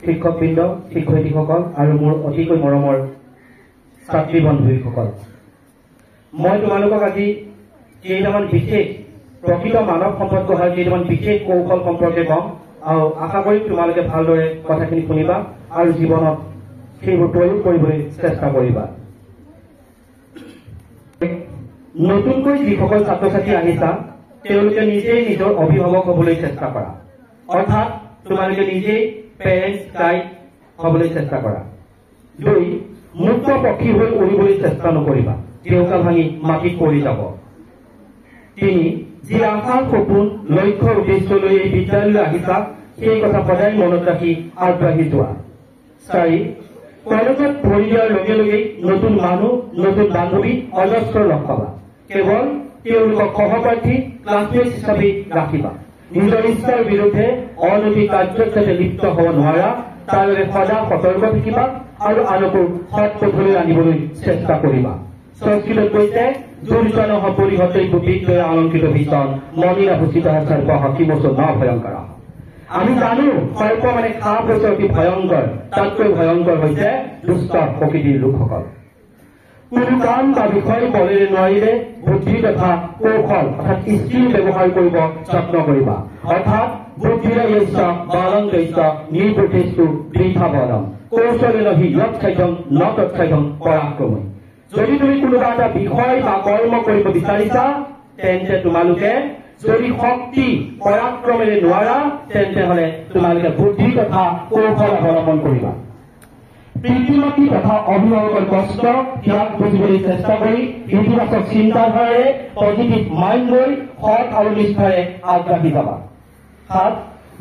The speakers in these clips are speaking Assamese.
শিক্ষকবৃন্দ, শিক্ষয়িত্ৰীসকল আৰু মোৰ অতিকৈ মৰমৰ ছাত্ৰী বন্ধুসকল, মই তোমালোকক আজি কেইটামান বিশেষ প্ৰকৃত মানৱ সম্পদ গঢ়াৰ কেইটামান বিশেষ কৌশল সম্পৰ্কে ক'ম আৰু আশা কৰিম তোমালোকে ভালদৰে কথাখিনি শুনিবা আৰু জীৱনত সেইবোৰ প্ৰয়োগ কৰিবলৈ চেষ্টা কৰিবা। নতুনকৈ যিসকল ছাত্ৰ ছাত্ৰী আহিছা তেওঁলোকে নিজেই নিজৰ অভিভাৱক হ'বলৈ চেষ্টা কৰা, অৰ্থাৎ তোমালোকে নিজেই পেৰেণ্টছ গাইড হ'বলৈ চেষ্টা কৰা। 2. মুক্ত পক্ষী হৈ উৰিবলৈ চেষ্টা নকৰিবা, কেউকা ভাঙি মাটিত পৰি যাব। 3. যি আশা সপোন লক্ষ্য উদ্দেশ্য লৈ এই বিদ্যালয়লৈ আহিছা সেই কথা সদায় মনত ৰাখি আগবাঢ়ি যোৱা। 4. কলেজত ভৰি দিয়াৰ লগে লগেই নতুন মানুহ নতুন বান্ধৱী অজস্ৰ লগ পাবা, কেৱল তেওঁলোকক সহপাঠী ক্লাছমেট হিচাপে ৰাখিবা। নিজৰ ইচ্ছাৰ বিৰুদ্ধে অনৈতিক কাৰ্যত যাতে লিপ্ত হ'ব নোৱাৰা তাৰ বাবে সদা সতৰ্ক থাকিবা আৰু আনকো সৎ পথলৈ আনিবলৈ চেষ্টা কৰিবা। সংস্কৃতত কৈছে দুৰ্জন পৰিহতেই বিদ্যয়া অলংকৃত ভীষণ মনিৰা ভূষিত সৰ্প কিমোচ ন ভয়ংকৰ। আমি জানো সৰ্প মানে সাপ হৈছে অতি ভয়ংকৰ, তাতকৈ ভয়ংকৰ হৈছে দুষ্ট প্ৰকৃতিৰ লোকসকল। কোনো কাম বা বিষয় বলেৰে নোৱাৰিলে বুদ্ধি তথা কৌশল অৰ্থাৎ স্কিল ব্যৱহাৰ কৰিব যত্ন কৰিবা, অৰ্থাৎ বুদ্ধিৰে ইচ্ছ বালং দৈশ্য নিৰ্বুদ্ধিস্তু বৃথা বলম কৌশলেন হি লক্ষ্যম ন তৎক্ষম পৰাক্ৰমী। যদি তুমি কোনোবা এটা বিষয় বা কৰ্ম কৰিব বিচাৰিছা তেন্তে তোমালোকে যদি শক্তি পৰাক্ৰমেৰে নোৱাৰা তেন্তে হলে তোমালোকে বুদ্ধি তথা কৌশল অৱলম্বন কৰিবা। পিতৃ মাতৃ তথা অভিভাৱকৰ কষ্ট ত্যাগ বুজিবলৈ চেষ্টা কৰি ইতিবাচক চিন্তাধাৰাৰে পজিটিভ মাইণ্ড লৈ সৎ আৰু নিষ্ঠাৰে আগবাঢ়ি যাবা। 7.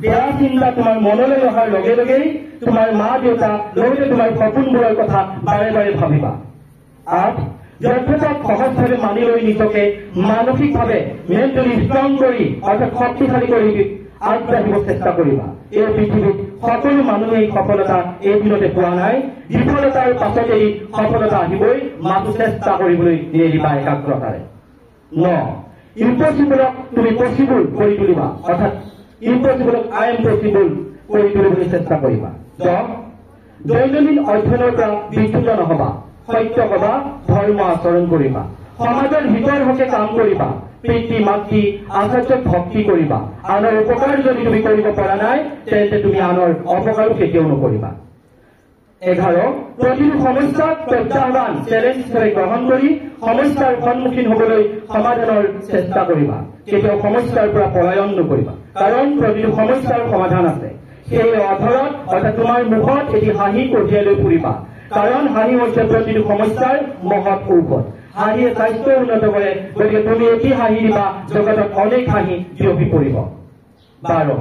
বেয়া চিন্তা তোমাৰ মনলৈ অহাৰ লগে লগেই তোমাৰ মা দেউতা লগতে তোমাৰ সপোনবোৰৰ কথা বাৰে বাৰে ভাবিবা। 8. যথাযথ সহজভাৱে মানি লৈ নিজকে মানসিকভাৱে মেণ্টেলি ষ্ট্ৰং কৰি অৰ্থাৎ শক্তিশালী কৰি আগবাঢ়িব চেষ্টা কৰিবা। এই পৃথিৱীত সকলো মানুহেই সফলতা এদিনতে পোৱা নাই, বিফলতাৰ পাছতেই সফলতা আহিবই, মাথো চেষ্টা কৰিবলৈ নেৰিবা একাগ্ৰতাৰে। 9. ইম্পচিবলক তুমি পচিবল কৰি তুলিবা, অৰ্থাৎ ইম্পচিবলক আই এম পচিবল কৰি তুলিবলৈ চেষ্টা কৰিবা। 10. দৈনন্দিন অধ্যয়নৰ পৰা বিচ্যুত নহবা, সত্য কবা, ধৰ্ম আচৰণ কৰিবা, সমাজৰ হিতৰ হকে কাম কৰিবা, পিতৃ মাতৃ আচাৰ্যক ভক্তি কৰিবা, আনৰ উপকাৰ যদি তুমি কৰিব পৰা নাই তেন্তে তুমি আনৰ অপকাৰো কেতিয়াও নকৰিবা। 11. প্ৰতিটো সমস্যাক প্ৰত্যাহ্বান চেলেঞ্জ হিচাপে গ্ৰহণ কৰি সমস্যাৰ সন্মুখীন হবলৈ সমাধানৰ চেষ্টা কৰিবা, কেতিয়াও সমস্যাৰ পৰা পলায়ন নকৰিবা, কাৰণ প্ৰতিটো সমস্যাৰ সমাধান আছে। সেই অধৰত অৰ্থাৎ তোমাৰ মুখত এটি হাঁহি কঢ়িয়াই লৈ ফুৰিবা, কাৰণ হাঁহি হৈছে প্ৰতিটো সমস্যাৰ মহৎ ঔষধ। হাঁহিয়ে স্বাস্থ্য উন্নত কৰে, গতিকে তুমি এটি হাঁহি দিবা জগতত অনেক হাঁহি বিয়পি পৰিব। 12.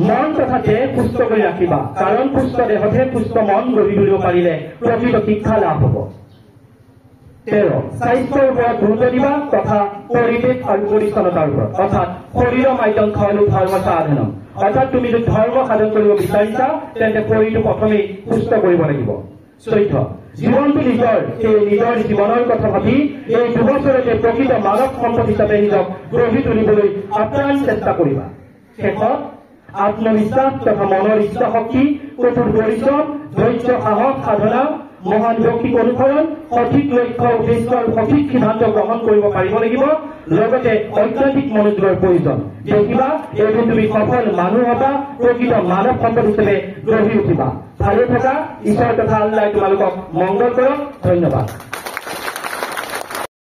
মন তথা দেহ সুস্থ কৰি ৰাখিবা, কাৰণ সুস্থ দেহতহে সুস্থ মন গঢ়ি তুলিব পাৰিলে প্ৰকৃত শিক্ষা লাভ হ'ব। 13. স্বাস্থ্যৰ ওপৰত গুৰুত্ব দিবা তথা পৰিৱেশ আৰু পৰিচ্ছন্নতাৰ ওপৰত, অৰ্থাৎ শৰীৰৰ মাধ্যম খলু ধৰ্ম সাধনম, অৰ্থাৎ তুমি যদি ধৰ্ম সাধন কৰিব বিচাৰিছা তেন্তে শৰীৰটো প্ৰথমেই সুস্থ কৰিব লাগিব। 14. জীৱনটো নিজৰ, সেই নিজৰ জীৱনৰ কথা ভাবি এই 2 বছৰতে প্ৰকৃত মানৱ সম্পদ হিচাপে নিজক গঢ়ি তুলিবলৈ আপ্ৰাণ চেষ্টা কৰিবা। শেষত আত্মবিশ্বাস তথা মনৰ ইচ্ছা শক্তি, কঠোৰ পৰিশ্ৰম, ধৈৰ্য, সাহস, সাধনা, মহান ব্যক্তিক অনুসৰণ, সঠিক লক্ষ্য উদ্দেশ্য আৰু সঠিক সিদ্ধান্ত গ্ৰহণ কৰিব পাৰিব লাগিব, লগতে অত্যাধিক মনোযোগৰ প্ৰয়োজন। দেখিবা এদিন তুমি সফল মানুহ হবা, প্ৰকৃত মানৱ সম্পদ হিচাপে গঢ়ি উঠিবা। ভালে থাকা, ঈশ্বৰ তথা আল্লাহে তোমালোকক মংগল কৰক। ধন্যবাদ।